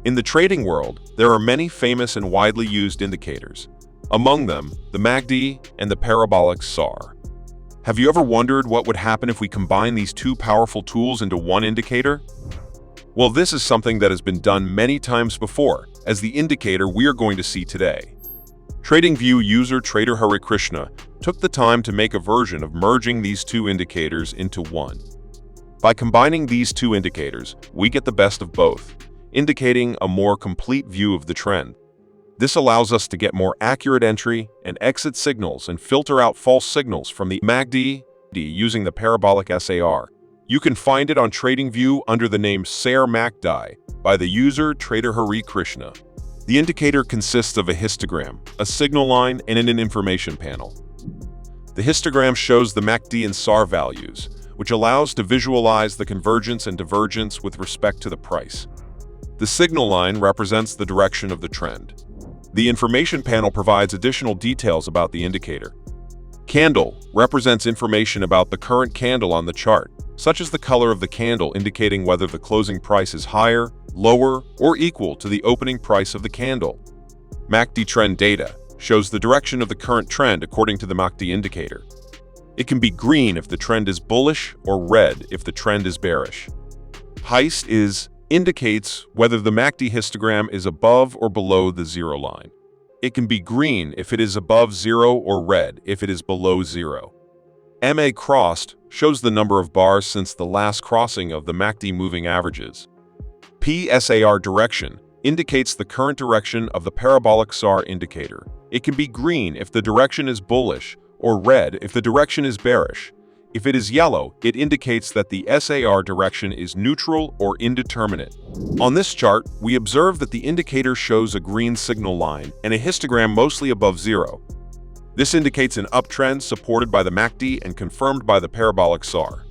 In the trading world, there are many famous and widely used indicators. Among them, the MACD and the Parabolic SAR. Have you ever wondered what would happen if we combine these two powerful tools into one indicator? Well, this is something that has been done many times before, as the indicator we are going to see today. TradingView user Trader Hare Krishna took the time to make a version of merging these two indicators into one. By combining these two indicators, we get the best of both, indicating a more complete view of the trend. This allows us to get more accurate entry and exit signals and filter out false signals from the MACD using the Parabolic SAR. You can find it on TradingView under the name SAR MACD by the user Trader Hare Krishna. The indicator consists of a histogram, a signal line, and an information panel. The histogram shows the MACD and SAR values, which allows to visualize the convergence and divergence with respect to the price. The signal line represents the direction of the trend. The information panel provides additional details about the indicator. Candle represents information about the current candle on the chart, such as the color of the candle indicating whether the closing price is higher, lower, or equal to the opening price of the candle. MACD trend data shows the direction of the current trend according to the MACD indicator. It can be green if the trend is bullish or red if the trend is bearish. Heist indicates whether the MACD histogram is above or below the zero line. It can be green if it is above zero or red if it is below zero. MA crossed shows the number of bars since the last crossing of the MACD moving averages. PSAR direction indicates the current direction of the Parabolic SAR indicator. It can be green if the direction is bullish or red if the direction is bearish. If it is yellow, it indicates that the SAR direction is neutral or indeterminate. On this chart, we observe that the indicator shows a green signal line and a histogram mostly above zero. This indicates an uptrend supported by the MACD and confirmed by the Parabolic SAR.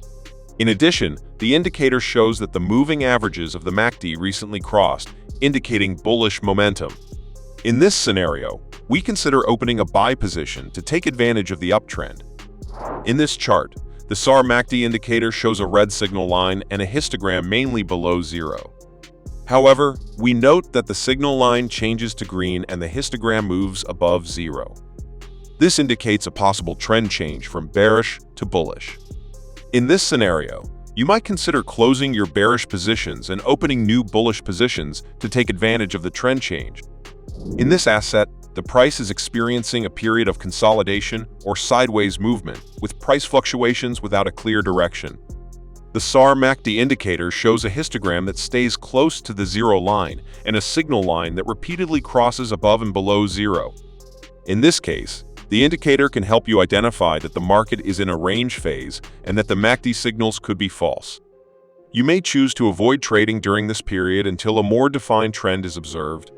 In addition, the indicator shows that the moving averages of the MACD recently crossed, indicating bullish momentum. In this scenario, we consider opening a buy position to take advantage of the uptrend. In this chart, the SAR MACD indicator shows a red signal line and a histogram mainly below zero. However, we note that the signal line changes to green and the histogram moves above zero. This indicates a possible trend change from bearish to bullish. In this scenario, you might consider closing your bearish positions and opening new bullish positions to take advantage of the trend change. In this asset, the price is experiencing a period of consolidation or sideways movement, with price fluctuations without a clear direction. The SAR MACD indicator shows a histogram that stays close to the zero line and a signal line that repeatedly crosses above and below zero. In this case, the indicator can help you identify that the market is in a range phase and that the MACD signals could be false. You may choose to avoid trading during this period until a more defined trend is observed.